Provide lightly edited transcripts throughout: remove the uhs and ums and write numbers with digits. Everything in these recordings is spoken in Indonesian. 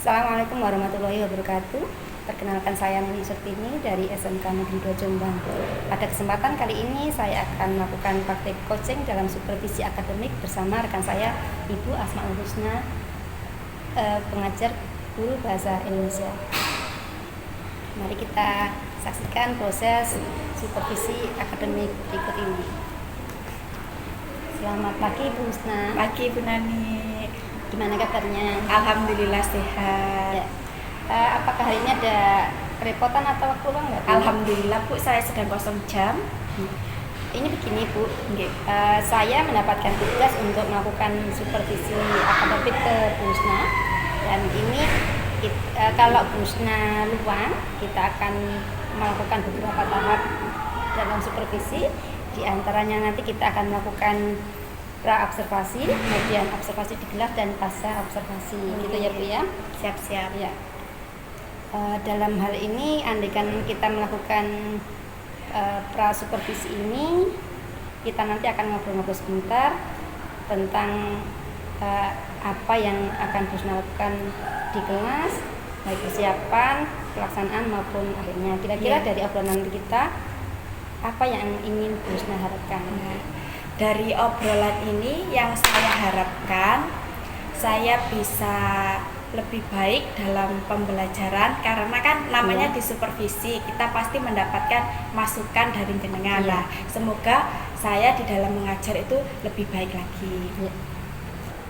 Assalamualaikum warahmatullahi wabarakatuh. Perkenalkan saya Nuni Surtini dari SMK Negeri 2 Jombang. Pada kesempatan kali ini saya akan melakukan praktik coaching dalam supervisi akademik bersama rekan saya Ibu Asmaul Husna, pengajar guru bahasa Indonesia. Mari kita saksikan proses supervisi akademik berikut ini. Selamat pagi Bu Husna. Pagi Bu Nani. Gimana kabarnya? Alhamdulillah sehat. Ya. Apakah hari ini ada kerepotan atau waktu luang nggak? Alhamdulillah Bu, saya sedang kosong jam. Ini begini Bu, saya mendapatkan tugas untuk melakukan supervisi akademik ke Bu Husna, dan ini kalau Bu Husna luang, kita akan melakukan beberapa tahap dalam supervisi. Di antaranya nanti kita akan melakukan pra-observasi, kemudian observasi digelar dan pasca observasi, gitu ya Bu ya. Siap-siap. Ya. Dalam hal ini, andaikan kita melakukan pra-supervisi ini, kita nanti akan ngobrol-ngobrol sebentar tentang apa yang akan Bu Husna lakukan di kelas, baik persiapan, pelaksanaan maupun akhirnya. Kira-kira dari obrolan nanti kita, apa yang ingin Bu Husna harapkan? Dari obrolan ini yang saya harapkan, saya bisa lebih baik dalam pembelajaran, karena kan namanya di supervisi, kita pasti mendapatkan masukan dari jenengan. Nah, semoga saya di dalam mengajar itu lebih baik lagi.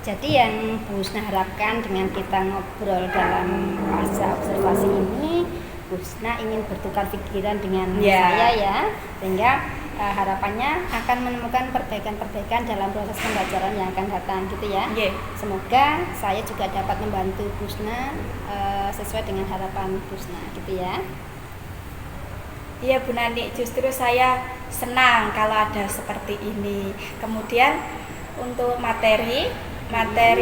Jadi yang Bu Husna harapkan dengan kita ngobrol dalam masa observasi ini, Bu Husna ingin bertukar pikiran dengan saya ya, sehingga harapannya akan menemukan perbaikan-perbaikan dalam proses pembelajaran yang akan datang, gitu ya. Semoga saya juga dapat membantu Bu Husna sesuai dengan harapan Bu Husna, gitu ya. Iya Bu Nani, justru saya senang kalau ada seperti ini. Kemudian untuk materi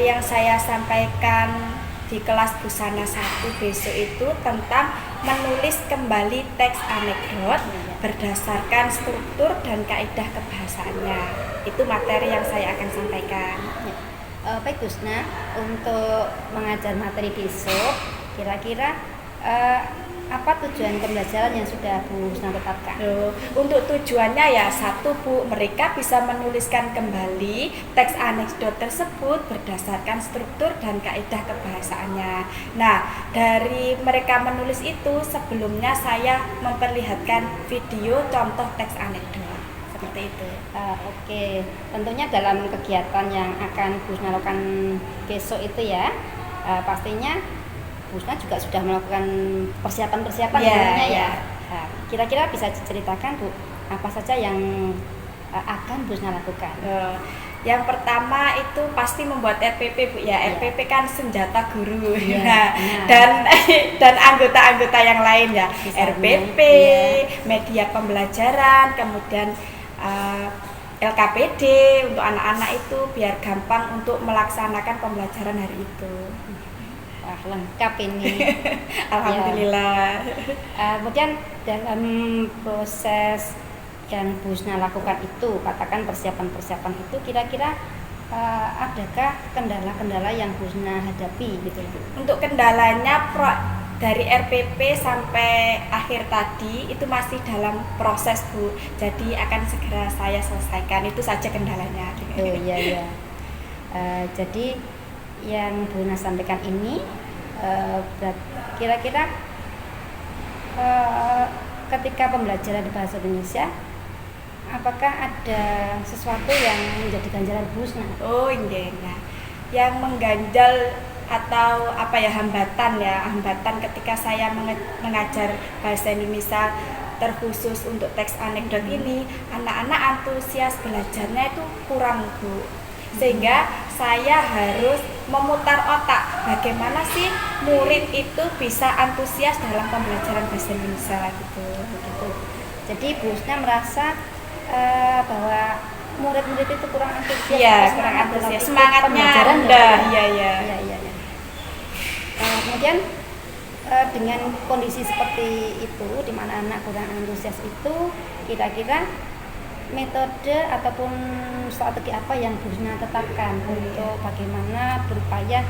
yang saya sampaikan di kelas Busana 1 besok itu tentang menulis kembali teks anekdot berdasarkan struktur dan kaidah kebahasaannya. Itu materi yang saya akan sampaikan. Baik Bu Husna, untuk mengajar materi besok, kira-kira apa tujuan pembelajaran yang sudah Bu Husna tetapkan? Untuk tujuannya ya satu Bu, mereka bisa menuliskan kembali teks anekdot tersebut berdasarkan struktur dan kaidah kebahasaannya. Nah, dari mereka menulis itu sebelumnya saya memperlihatkan video contoh teks anekdot seperti itu. Oke, tentunya dalam kegiatan yang akan Bu Husna lakukan besok itu ya, pastinya Bu Husna juga sudah melakukan persiapan-persiapan ya. Nah, kira-kira bisa diceritakan Bu, apa saja yang akan Bu Husna lakukan? Yang pertama itu pasti membuat RPP Bu ya. RPP kan senjata guru. Dan anggota-anggota yang lain ya. Misalnya, RPP, media pembelajaran, kemudian LKPD untuk anak-anak itu biar gampang untuk melaksanakan pembelajaran hari itu. Wah, lengkap ini. Alhamdulillah. Kemudian dalam proses yang Bu Husna lakukan itu, katakan persiapan-persiapan itu, kira-kira adakah kendala-kendala yang Bu Husna hadapi gitu? Untuk kendalanya dari RPP sampai akhir tadi itu masih dalam proses Bu. Jadi akan segera saya selesaikan, itu saja kendalanya. Oh iya. Jadi yang Bu Husna sampaikan ini kira-kira ketika pembelajaran di bahasa Indonesia, apakah ada sesuatu yang menjadi ganjalan Bu Husna? Oh iya. Yang mengganjal atau hambatan ketika saya mengajar bahasa Indonesia terkhusus untuk teks anekdot ini, anak-anak antusias belajarnya itu kurang Bu. Sehingga saya harus memutar otak bagaimana sih murid itu bisa antusias dalam pembelajaran bahasa Indonesia gitu. Jadi Bu Husna merasa bahwa murid-murid itu kurang antusias. Iya, kurang antusias. Semangatnya rendah. Iya. Kemudian dengan kondisi seperti itu, di mana anak kurang antusias itu, kira-kira metode ataupun strategi apa yang Bu Husna tetapkan untuk bagaimana berupaya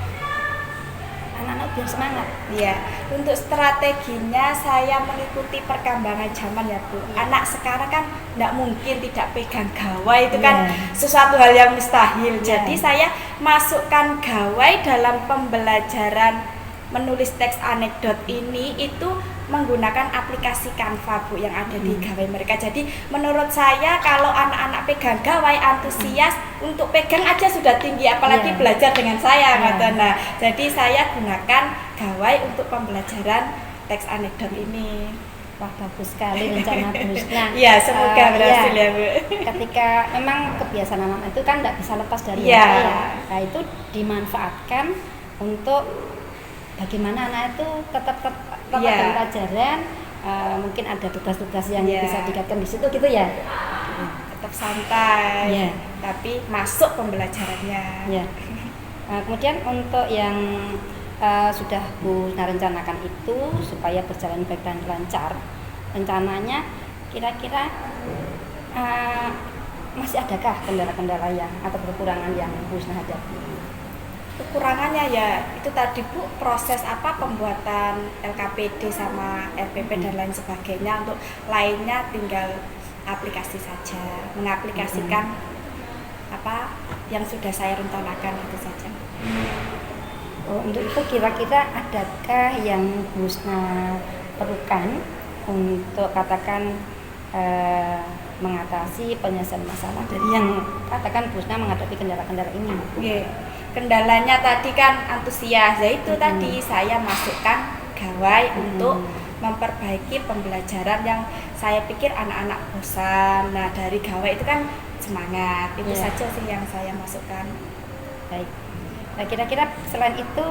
anak-anak biar semangat. Iya, untuk strateginya saya mengikuti perkembangan zaman ya Bu. Anak sekarang kan tidak mungkin tidak pegang gawai, itu kan sesuatu hal yang mustahil. Jadi saya masukkan gawai dalam pembelajaran menulis teks anekdot ini itu menggunakan aplikasi Canva Bu yang ada di gawai mereka. Jadi menurut saya kalau anak-anak pegang gawai antusias untuk pegang aja sudah tinggi, apalagi belajar dengan saya nah, jadi saya gunakan gawai untuk pembelajaran teks anekdot ini. Wah, bagus sekali rencana Bu Husna. Iya, semoga berhasil ya Bu. Ketika memang kebiasaan anak itu kan tidak bisa lepas dari saya. Nah, itu dimanfaatkan untuk bagaimana anak itu tetap dalam pelajaran, mungkin ada tugas-tugas yang bisa dikaitkan di situ gitu ya. Tetap santai, tapi masuk pembelajarannya. Kemudian untuk yang sudah Bu Husna rencanakan itu supaya berjalan baik dan lancar, rencananya kira-kira masih adakah kendala-kendala yang atau kekurangan yang Bu Husna hadapi? Kekurangannya ya itu tadi Bu, proses pembuatan LKPD sama RPP dan lain sebagainya. Untuk lainnya tinggal aplikasi saja, mengaplikasikan apa yang sudah saya rencanakan itu saja. Untuk itu kira-kira adakah yang Bu Husna perlukan untuk katakan mengatasi penyelesaian masalah dari yang katakan Bu Husna menghadapi kendala-kendala ini? Kendalanya tadi kan antusias, yaitu tadi saya masukkan gawai untuk memperbaiki pembelajaran yang saya pikir anak-anak bosan. Nah, dari gawai itu kan semangat, itu saja sih yang saya masukkan. Baik. Nah, kira-kira selain itu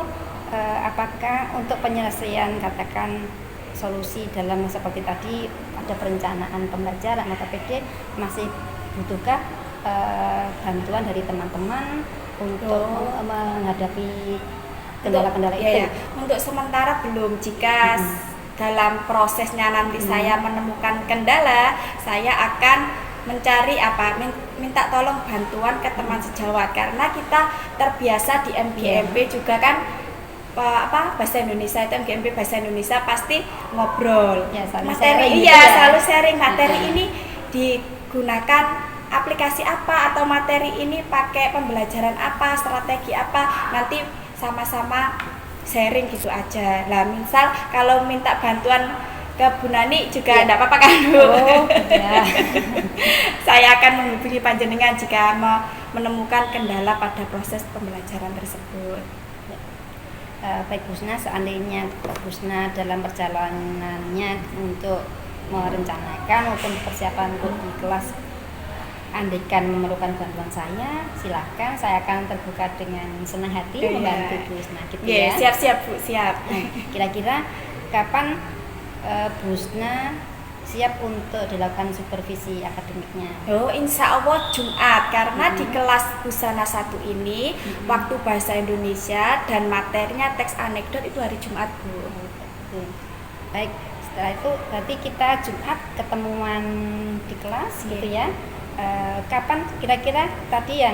apakah untuk penyelesaian katakan solusi dalam seperti tadi ada perencanaan pembelajaran atau PD masih butuhkah bantuan dari teman-teman untuk menghadapi kendala-kendala itu? Untuk sementara belum. Jika dalam prosesnya nanti saya menemukan kendala, saya akan mencari minta tolong bantuan ke teman sejawat, karena kita terbiasa di MGMP juga kan bahasa Indonesia itu MGMP bahasa Indonesia pasti ngobrol materi, selalu sharing materi ini digunakan aplikasi apa atau materi ini pakai pembelajaran apa, strategi apa, nanti sama-sama sharing gitu aja. Lah misal kalau minta bantuan ke Bu Nani juga enggak apa-apa kan Bu? Saya akan menghubungi panjenengan jika mau menemukan kendala pada proses pembelajaran tersebut. Baik Bu Husna, seandainya Bu Husna dalam perjalanannya untuk merencanakan maupun persiapan untuk di kelas andaikan memerlukan bantuan saya, silakan, saya akan terbuka dengan senang hati membantu Bu Husna gitu ya. Siap Bu, siap. Nah, kira-kira kapan Bu Husna siap untuk dilakukan supervisi akademiknya? Insya Allah Jumat, karena di kelas Busana 1 ini waktu bahasa Indonesia dan materinya teks anekdot itu hari Jumat Bu. Baik, setelah itu berarti kita Jumat ketemuan di kelas gitu ya. Kapan kira-kira tadi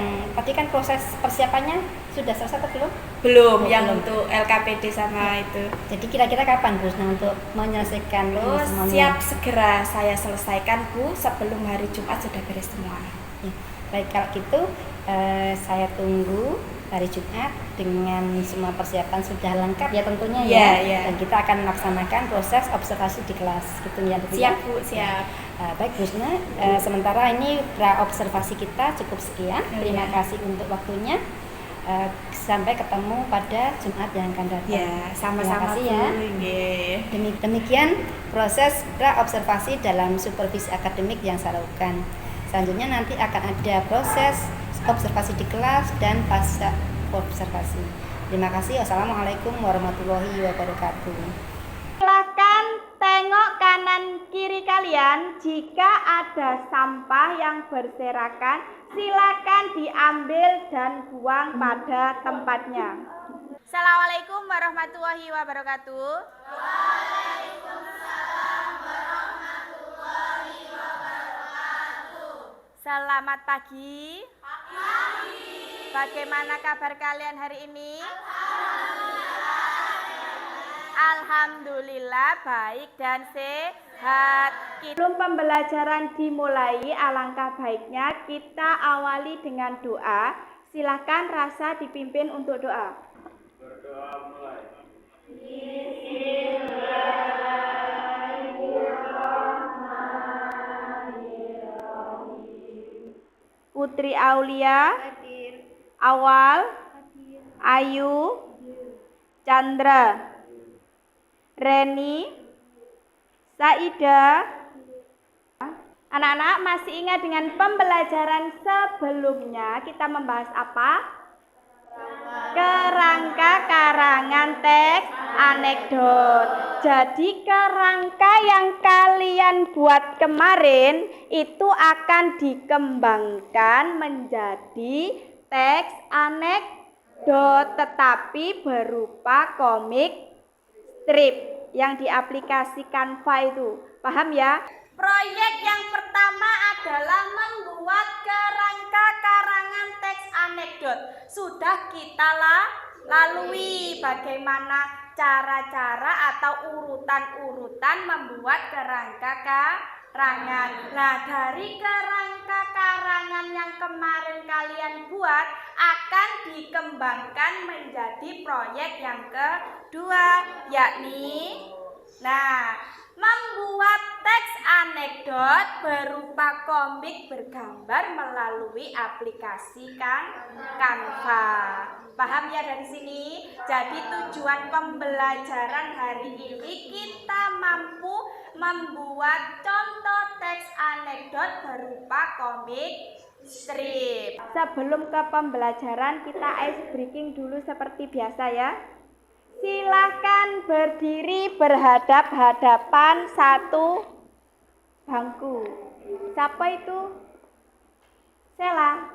kan proses persiapannya sudah selesai atau belum? Belum. Untuk LKPD sama itu. Jadi kira-kira kapan Bu Husna untuk menyelesaikan semuanya? Siap segera saya selesaikan Bu, sebelum hari Jumat sudah beres semua. Baik, kalau gitu saya tunggu hari Jumat dengan semua persiapan sudah lengkap ya tentunya ya. Dan kita akan melaksanakan proses observasi di kelas gitu ya. Siap Bu, siap. Baik Bu Husna, sementara ini pra-observasi kita cukup sekian. Terima kasih untuk waktunya. Sampai ketemu pada Jumat yang akan datang. Sama-sama Bu ya. Demikian proses pra-observasi dalam supervisi akademik yang saya lakukan. Selanjutnya nanti akan ada proses observasi di kelas dan pasca observasi. Terima kasih. Wassalamualaikum warahmatullahi wabarakatuh. Silakan tengok kanan kiri kalian, jika ada sampah yang berserakan silakan diambil dan buang pada tempatnya. Assalamualaikum warahmatullahi wabarakatuh. Waalaikumsalam warahmatullahi wabarakatuh. Selamat pagi. Bagaimana kabar kalian hari ini? Alhamdulillah. Alhamdulillah baik dan sehat. Sebelum pembelajaran dimulai, alangkah baiknya kita awali dengan doa. Silahkan Rasa dipimpin untuk doa. Berdoa mulai. Putri Aulia, Awal, Ayu, Chandra, Reni, Saida. Anak-anak masih ingat dengan pembelajaran sebelumnya kita membahas apa? Kerangka karangan teks anekdot. Jadi kerangka yang kalian buat kemarin itu akan dikembangkan menjadi teks anekdot, tetapi berupa komik strip yang diaplikasikan Canva itu. Paham ya? Proyek yang pertama adalah membuat kerangka karangan teks anekdot. Sudah kita lalui bagaimana cara-cara atau urutan-urutan membuat kerangka karangan. Nah, dari kerangka karangan yang kemarin kalian buat akan dikembangkan menjadi proyek yang kedua, yakni membuat teks anekdot berupa komik bergambar melalui aplikasi Canva. Paham ya dari sini? Jadi tujuan pembelajaran hari ini kita mampu membuat contoh teks anekdot berupa komik strip. Sebelum ke pembelajaran kita ice breaking dulu seperti biasa ya. Silahkan berdiri berhadap-hadapan satu bangku. Siapa itu? Sela.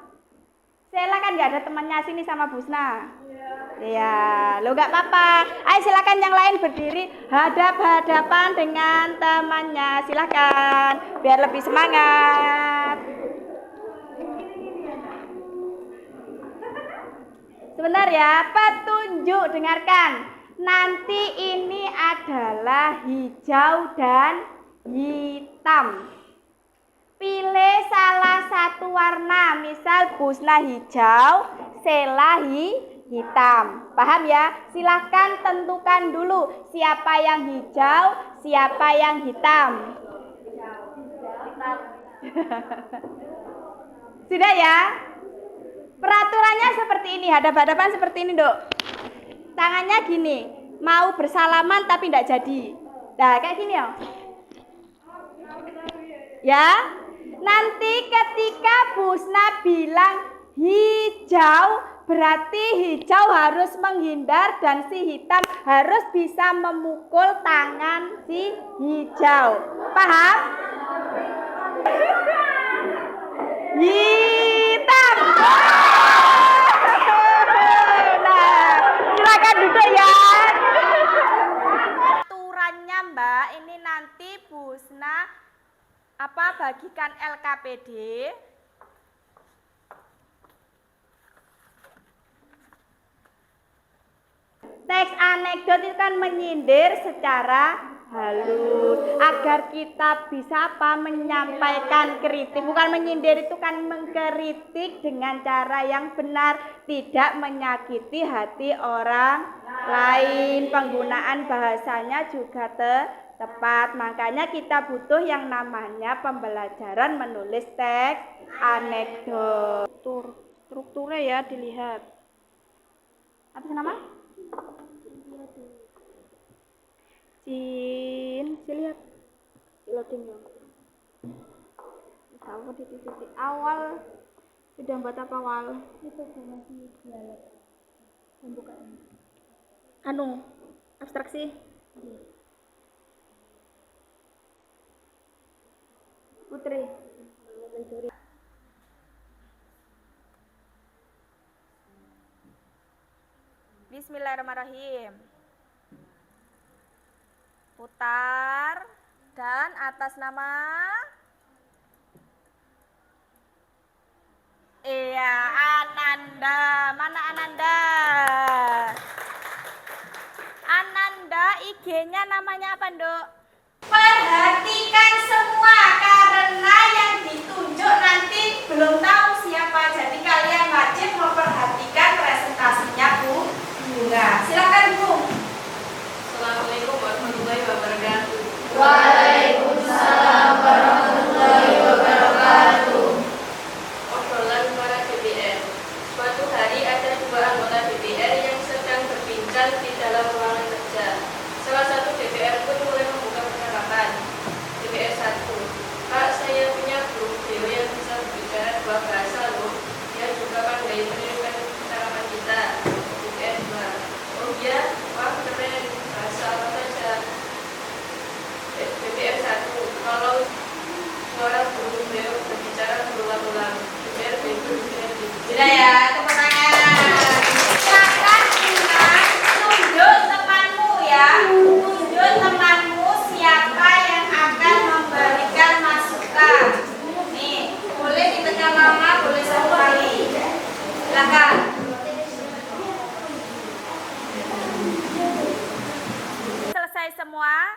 Sela kan nggak ada temannya sini sama Busna. Iya, lo nggak apa-apa. Ayo silakan yang lain berdiri hadap-hadapan dengan temannya. Silakan, biar lebih semangat. Sebentar ya, petunjuk dengarkan. Nanti ini adalah hijau dan hitam. Pilih salah satu warna, misal Busna hijau, Sela hitam. Paham ya? Silahkan tentukan dulu siapa yang hijau, siapa yang hitam. Sudah ya? Peraturannya seperti ini, hadap-hadapan seperti ini, Dok. Tangannya gini, mau bersalaman tapi tidak jadi. Nah, kayak gini ya. Ya, nanti ketika Busna bilang hijau, berarti hijau harus menghindar dan si hitam harus bisa memukul tangan si hijau. Paham? Hitam. Nah, silakan duduk ya. Aturannya Mbak, ini nanti Busna bagikan LKPD. Teks anekdot itu kan menyindir secara halus agar kita bisa menyampaikan kritik. Bukan menyindir, itu kan mengkritik dengan cara yang benar, tidak menyakiti hati orang lain. Penggunaan bahasanya juga tepat. Makanya kita butuh yang namanya pembelajaran menulis teks anekdot. Strukturnya ya dilihat. Apa nama? Lihat loading ya. Tahu di titik awal sudah buat apa awal? Itu masih dialog. Pembukaan. Abstraksi. Putri. Bismillahirrahmanirrahim. Putar dan atas nama Ananda. Mana Ananda? Ananda IG-nya namanya apa, Nduk? Perhatikan semua karena yang ditunjuk nanti belum tahu siapa. Jadi kalian wajib memperhatikan presentasinya Bu Bunga. Silakan Bu. Assalamualaikum warahmatullahi wabarakatuh. Waalaikumsalam warahmatullahi wabarakatuh. Obrolan para DPR. Suatu hari ada dua anggota DPR yang sedang berbincang di dalam ruangan kerja. Salah satu DPR pun mulai membuka percakapan. DPR 1. Pak, saya punya guru beliau yang bisa berbicara dua bahasa loh. Dia juga pandai menirukan percakapan kita. DPR 2. Oh iya, wah keren. Bahasa apa saja? DPR 1. Kalau suara guru beliau berbicara berulang-ulang. DPR 2. Sudah ya, tepuk tangan. Silakan Bunga, tunjuk temanmu ya. Tunjuk temanmu siapa yang akan memberikan masukan. Nih, boleh ditekan mama, boleh satu kali. Silakan. Selesai semua?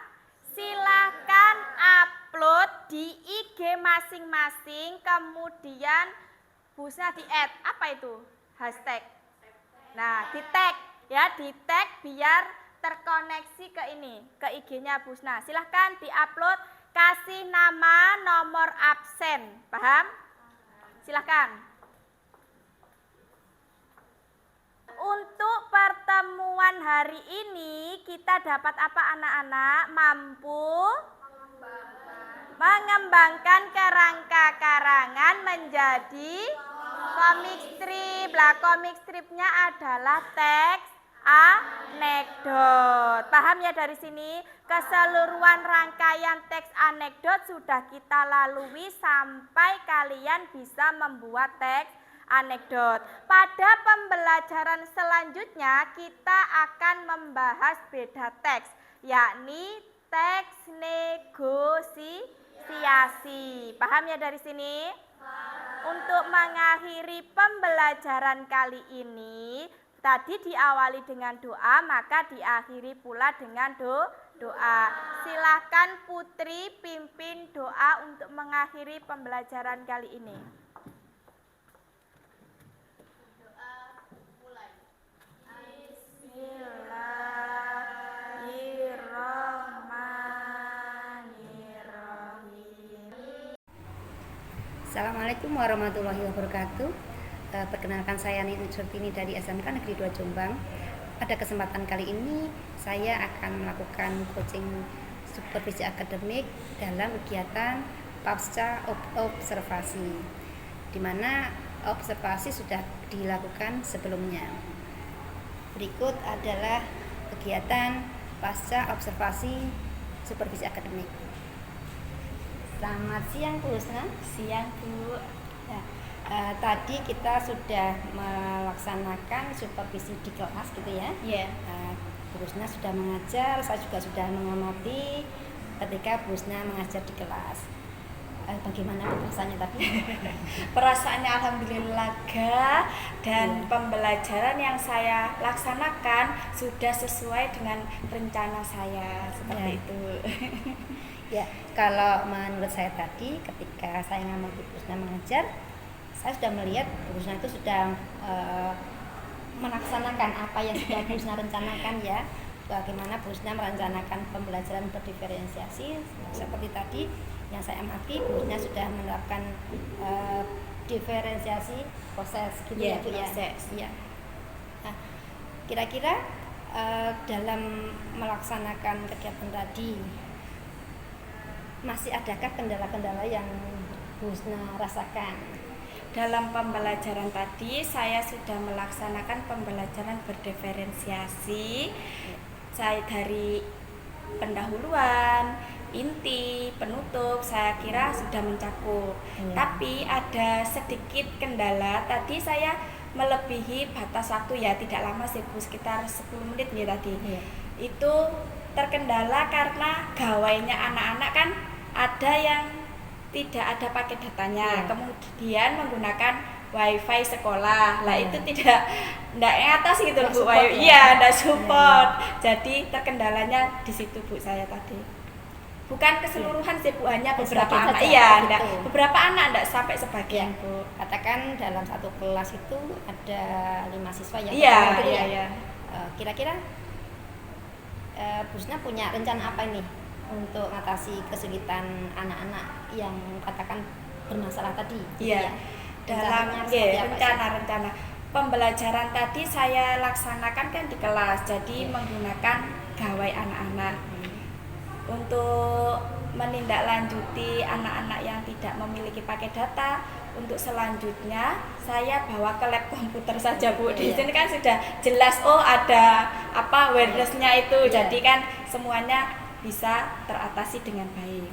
Silahkan upload di IG masing-masing, kemudian Busna di-add. Apa itu? Hashtag. Nah, di-tag ya, di-tag biar terkoneksi ke ini, ke IG-nya Busna. Silahkan di-upload, kasih nama, nomor absen. Paham? Silahkan. Untuk pertemuan hari ini kita dapat apa anak-anak? Mampu mengembangkan kerangka karangan menjadi komik strip. Lah, komik stripnya adalah teks anekdot. Paham ya dari sini? Keseluruhan rangkaian teks anekdot sudah kita lalui sampai kalian bisa membuat teks anekdot. Pada pembelajaran selanjutnya kita akan membahas beda teks, yakni teks negosiasi. Paham ya dari sini? Untuk mengakhiri pembelajaran kali ini, tadi diawali dengan doa, maka diakhiri pula dengan doa. Silakan Putri pimpin doa untuk mengakhiri pembelajaran kali ini. Assalamualaikum warahmatullahi wabarakatuh. Perkenalkan saya Nini Surtini dari SMK Negeri 2 Jombang. Pada kesempatan kali ini saya akan melakukan coaching supervisi akademik dalam kegiatan pasca observasi, di mana observasi sudah dilakukan sebelumnya. Berikut adalah kegiatan pasca observasi supervisi akademik. Selamat siang Bu Husna. Siang Bu. Ya, tadi kita sudah melaksanakan supervisi di kelas gitu ya. Iya. Bu Husna sudah mengajar, saya juga sudah mengamati ketika Bu Husna mengajar di kelas. Bagaimana perasaannya tadi? Perasaannya alhamdulillah lega dan Iya. pembelajaran yang saya laksanakan sudah sesuai dengan rencana saya seperti Ya. itu. Ya, kalau menurut saya tadi ketika saya mengamati Bu Husna mengajar, saya sudah melihat Bu Husna itu sudah melaksanakan apa yang sudah Bu Husna rencanakan ya. Bagaimana Bu Husna merencanakan pembelajaran berdiferensiasi seperti tadi yang saya amati, Bu Husna sudah menerapkan diferensiasi proses gitu ya Bu ya. Proses. Ya. Nah, kira-kira dalam melaksanakan kegiatan tadi masih adakah kendala-kendala yang Bu Husna rasakan? Dalam pembelajaran tadi saya sudah melaksanakan pembelajaran berdiferensiasi. Saya dari pendahuluan, inti, penutup saya kira sudah mencakup. Tapi ada sedikit kendala. Tadi saya melebihi batas waktu ya, tidak lama sih Bu, sekitar 10 menit nih tadi. Itu terkendala karena gawainya anak-anak kan ada yang tidak ada pakai datanya, kemudian menggunakan wifi sekolah. Lah itu tidak ngatasi gitu Nggak Bu. support ya? Iya, enggak support. Jadi terkendalanya di situ Bu saya tadi. Bukan keseluruhan sih Bu, hanya beberapa Sedikit anak. saja, Iya, gitu. enggak. Beberapa anak enggak sampai Ya, sebagian Bu. katakan dalam satu kelas itu ada 5 siswa ya. Iya, Gitu iya, ya. iya. Kira-kira Busna punya rencana apa nih untuk mengatasi kesulitan anak-anak yang katakan bermasalah tadi? gitu Iya. ya? Dalam Rencananya seperti apa sih? rencana pembelajaran tadi saya laksanakan kan di kelas. Jadi Iya. menggunakan gawai anak-anak. Untuk menindaklanjuti anak-anak yang tidak memiliki paket data, untuk selanjutnya saya bawa ke lab komputer saja Bu. Di Iya. sini kan sudah jelas ada apa awareness-nya itu. Iya. Jadi kan semuanya bisa teratasi dengan baik.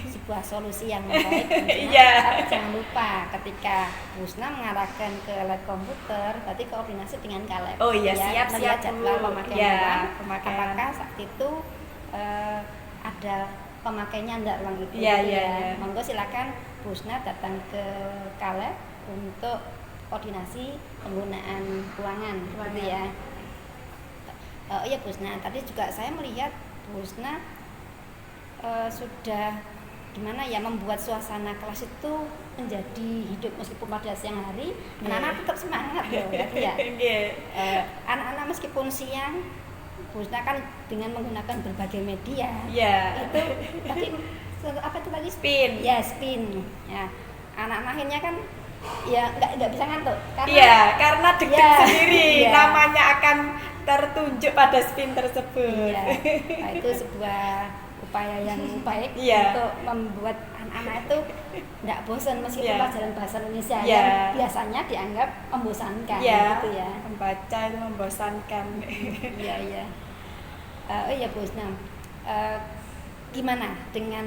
Sebuah solusi yang baik. Busna. Iya. Tapi jangan lupa ketika Busna mengarahkan ke lab komputer, berarti koordinasi dengan Kaleb. Oh iya, siap, melihat siap, jadwal Bu. pemakaian Iya, uang. pemakaian. Apakah saat itu ada pemakainya enggak uang itu? Iya, gitu iya, ya. iya. Monggo silakan Busna datang ke Kaleb untuk koordinasi penggunaan keuangan, gitu ya. Iya Busna, tadi juga saya melihat Busna sudah gimana ya membuat suasana kelas itu menjadi hidup meskipun pada siang hari anak-anak tetap semangat loh gitu ya. Anak-anak meskipun siang Busna kan dengan menggunakan berbagai media Iya. itu tadi apa itu tadi Spin. ya spin ya anak-anak akhirnya kan ya nggak bisa ngantuk karena Iya, karena deg-deg Iya, sendiri iya. namanya akan tertunjuk pada spin tersebut. Iya, nah, itu sebuah upaya yang baik Iya. untuk membuat anak-anak itu tidak bosan meskipun Iya. pelajaran bahasa Indonesia Iya. yang biasanya dianggap membosankan Iya, gitu ya. membaca itu membosankan. Iya iya. Oh iya Bu Usnam, gimana dengan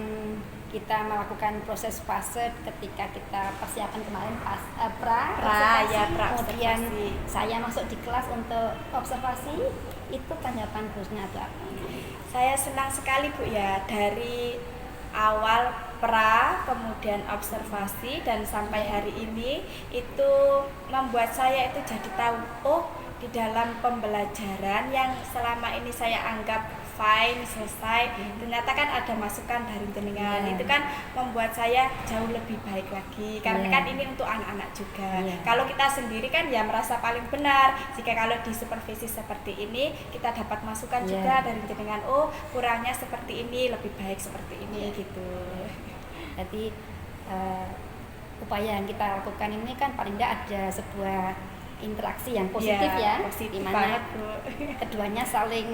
kita melakukan proses fase ketika kita persiapan kemarin pra observasi, ya, pra kemudian observasi. saya masuk di kelas untuk observasi, itu tanggapan Bu Usna itu apa? Saya senang sekali Bu ya, dari awal pra kemudian observasi dan sampai hari ini itu membuat saya itu jadi tahu di dalam pembelajaran yang selama ini saya anggap fine, selesai, ternyata kan ada masukan dari jenengan. Iya. Itu kan membuat saya jauh lebih baik lagi karena Iya. kan ini untuk anak-anak juga. Iya. Kalau kita sendiri kan ya merasa paling benar. Jika kalau di supervisi seperti ini kita dapat masukan Iya. juga dari jenengan, kurangnya seperti ini, lebih baik seperti ini Iya. gitu. Jadi upaya yang kita lakukan ini kan paling tidak ada sebuah interaksi yang positif Iya, ya, positif di banget, mana Bu. keduanya saling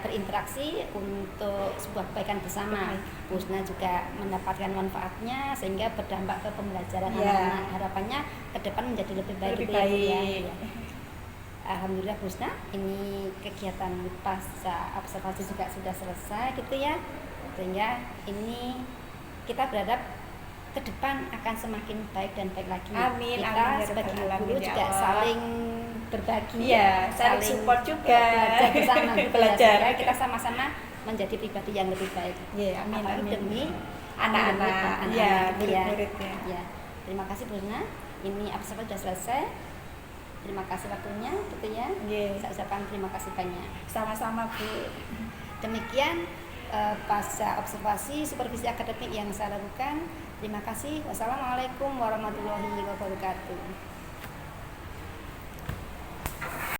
berinteraksi untuk sebuah kebaikan bersama. Bu Usna juga mendapatkan manfaatnya sehingga berdampak ke pembelajaran Iya. anak-anak. Harapannya ke depan menjadi lebih baik Lebih gitu ya, Bu, ya. baik. Iya. Alhamdulillah Bu Usna, ini kegiatan pasca observasi juga sudah selesai gitu ya. Sehingga ini kita berharap ke depan akan semakin baik dan baik lagi. Amin, Kita amin, ya sebagai Rabbal guru alamin, ya juga Allah. saling berbagi, Iya, saling support juga. belajar bersama gitu ya, Belajar. sehingga kita sama-sama menjadi pribadi yang lebih baik. Iya, amin, Apalagi amin. demi Anak-anak, iya, gitu ya. murid-muridnya. Ya. Terima kasih Bu Usna. Ini observasi sudah selesai. Terima kasih waktunya gitu ya. Iya. Saya ucapkan terima kasih banyak. Sama-sama Bu. Demikian pasca observasi supervisi akademik yang saya lakukan. Terima kasih. Wassalamualaikum warahmatullahi wabarakatuh.